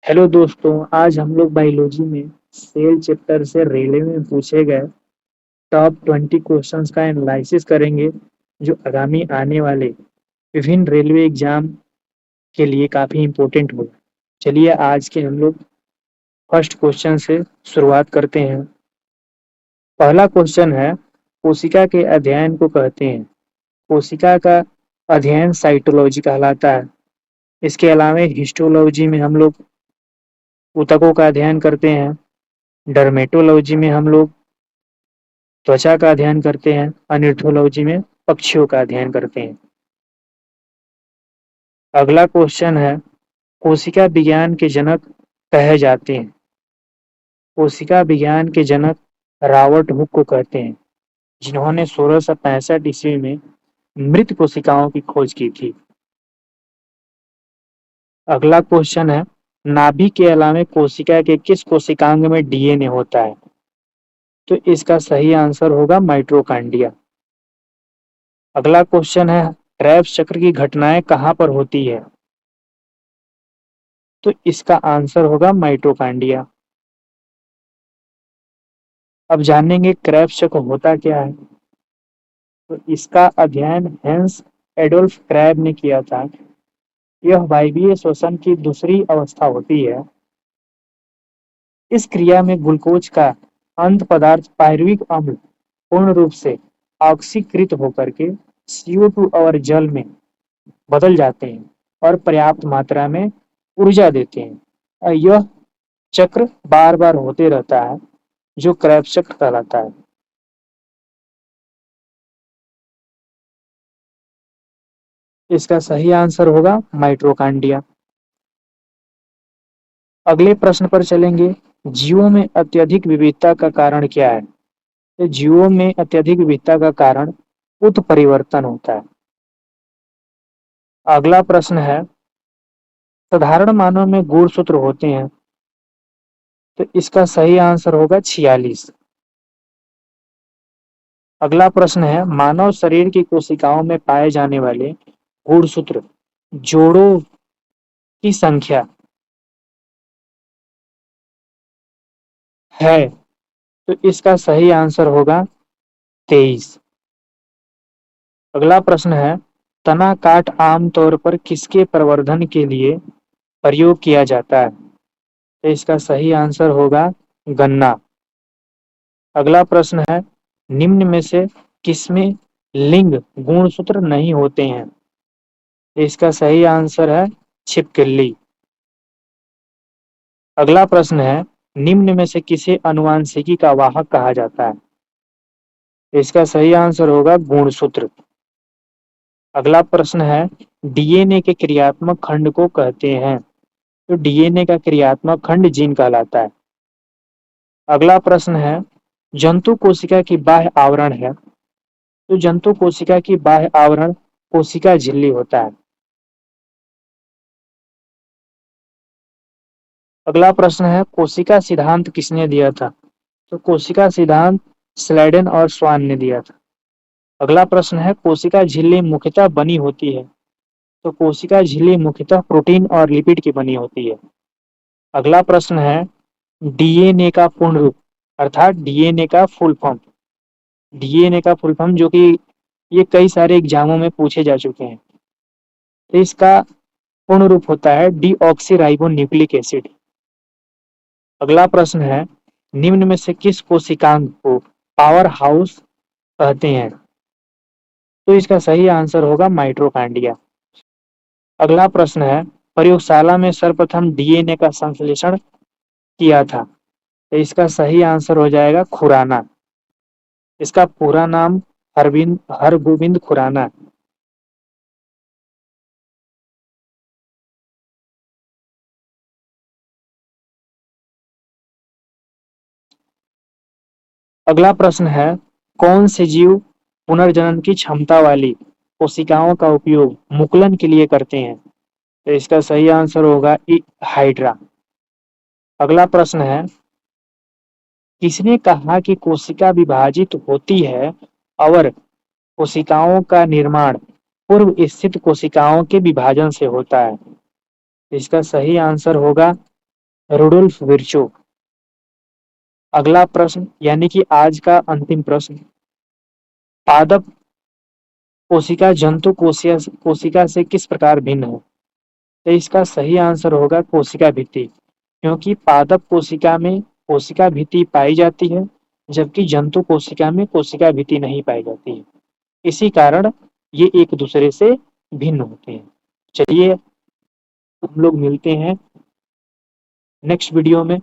Hello दोस्तों, आज हम लोग बायोलॉजी में सेल चैप्टर से रेलवे में पूछे गए टॉप 20 क्वेश्चंस का एनालिसिस करेंगे जो आगामी आने वाले विभिन्न रेलवे एग्जाम के लिए काफ़ी इम्पोर्टेंट होगा। चलिए आज के हम लोग फर्स्ट क्वेश्चन से शुरुआत करते हैं। पहला क्वेश्चन है, कोशिका के अध्ययन को कहते हैं। कोशिका का अध्ययन साइटोलॉजी कहलाता है। इसके अलावा हिस्टोलॉजी में हम लोग ऊतकों का अध्ययन करते हैं। डर्मेटोलॉजी में हम लोग त्वचा का अध्ययन करते हैं। अनिर्थोलॉजी में पक्षियों का अध्ययन करते हैं। अगला क्वेश्चन है, कोशिका विज्ञान के जनक कहे जाते हैं। कोशिका विज्ञान के जनक रॉबर्ट हुक को कहते हैं, जिन्होंने 1665 ईस्वी में मृत कोशिकाओं की खोज की थी। अगला क्वेश्चन है, नाभि के अलावा कोशिका के किस कोशिकांग में डीएनए होता है? तो इसका सही आंसर होगा माइटोकॉन्ड्रिया। अगला क्वेश्चन है, क्रेब्स चक्र की घटनाएं कहाँ पर होती है? तो इसका आंसर होगा माइटोकॉन्ड्रिया। अब जानेंगे क्रेब्स चक्र होता क्या है। तो इसका अध्ययन हेंस एडोल्फ क्रैब ने किया था। यह वायवीय श्वसन की दूसरी अवस्था होती है। इस क्रिया में ग्लूकोज का अंत पदार्थ पायरुविक अम्ल पूर्ण रूप से ऑक्सीकृत होकर के CO2 और जल में बदल जाते हैं और पर्याप्त मात्रा में ऊर्जा देते हैं। और यह चक्र बार बार होते रहता है, जो क्रेब्स चक्र कहलाता है। इसका सही आंसर होगा माइटोकॉन्ड्रिया। अगले प्रश्न पर चलेंगे, जीवों में अत्यधिक विविधता का कारण क्या है? तो जीवों में अत्यधिक विविधता का कारण उत्परिवर्तन होता है। अगला प्रश्न है, साधारण मानव में गुणसूत्र होते हैं। तो इसका सही आंसर होगा 46। अगला प्रश्न है, मानव शरीर की कोशिकाओं में पाए जाने वाले गुणसूत्र जोड़ों की संख्या है। तो इसका सही आंसर होगा 23। अगला प्रश्न है, तना काट आमतौर पर किसके प्रवर्धन के लिए प्रयोग किया जाता है? तो इसका सही आंसर होगा गन्ना। अगला प्रश्न है, निम्न में से किसमें लिंग गुणसूत्र नहीं होते हैं? तो इसका सही आंसर है छिपकली। अगला प्रश्न है, निम्न में से किसे आनुवंशिकी का वाहक कहा जाता है? तो इसका सही आंसर होगा गुणसूत्र। अगला प्रश्न है, डीएनए के क्रियात्मक खंड को कहते हैं। तो डीएनए का क्रियात्मक खंड जीन कहलाता है। अगला प्रश्न है, जंतु कोशिका की बाह्य आवरण है। तो जंतु कोशिका की बाह्य आवरण कोशिका झिल्ली होता है। अगला प्रश्न है, कोशिका सिद्धांत किसने दिया था? तो कोशिका सिद्धांत स्लेडन और स्वान ने दिया था। अगला प्रश्न है, कोशिका झिल्ली मुख्यतः बनी होती है। तो कोशिका झिल्ली मुख्यतः प्रोटीन और लिपिड की बनी होती है। अगला प्रश्न है, डीएनए का पूर्ण रूप अर्थात डीएनए का फुल फॉर्म। डीएनए का फुल फॉर्म जो कि ये कई सारे एग्जामों में पूछे जा चुके हैं। तो इसका पूर्ण रूप होता है डीऑक्सी न्यूक्लिक एसिड। अगला प्रश्न है, निम्न में से किस कोशिकांग को पावर हाउस कहते हैं? तो इसका सही आंसर होगा माइटोकॉन्ड्रिया। अगला प्रश्न है, प्रयोगशाला में सर्वप्रथम डीएनए का संश्लेषण किया था। तो इसका सही आंसर हो जाएगा खुराना। इसका पूरा नाम हरगोविंद खुराना है। अगला प्रश्न है, कौन से जीव पुनर्जनन की क्षमता वाली कोशिकाओं का उपयोग मुकुलन के लिए करते हैं? तो इसका सही आंसर होगा हाइड्रा। अगला प्रश्न है, किसने कहा कि कोशिका विभाजित होती है और कोशिकाओं का निर्माण पूर्व स्थित कोशिकाओं के विभाजन से होता है? इसका सही आंसर होगा रुडोल्फ विर्चो। अगला प्रश्न यानी कि आज का अंतिम प्रश्न, पादप कोशिका जंतु कोशिका से किस प्रकार भिन्न है? तो इसका सही आंसर होगा कोशिका भित्ति, क्योंकि पादप कोशिका में कोशिका भित्ति पाई जाती है, जबकि जंतु कोशिका में कोशिका भित्ति नहीं पाई जाती है। इसी कारण ये एक दूसरे से भिन्न होते हैं। चलिए हम लोग मिलते हैं नेक्स्ट वीडियो में।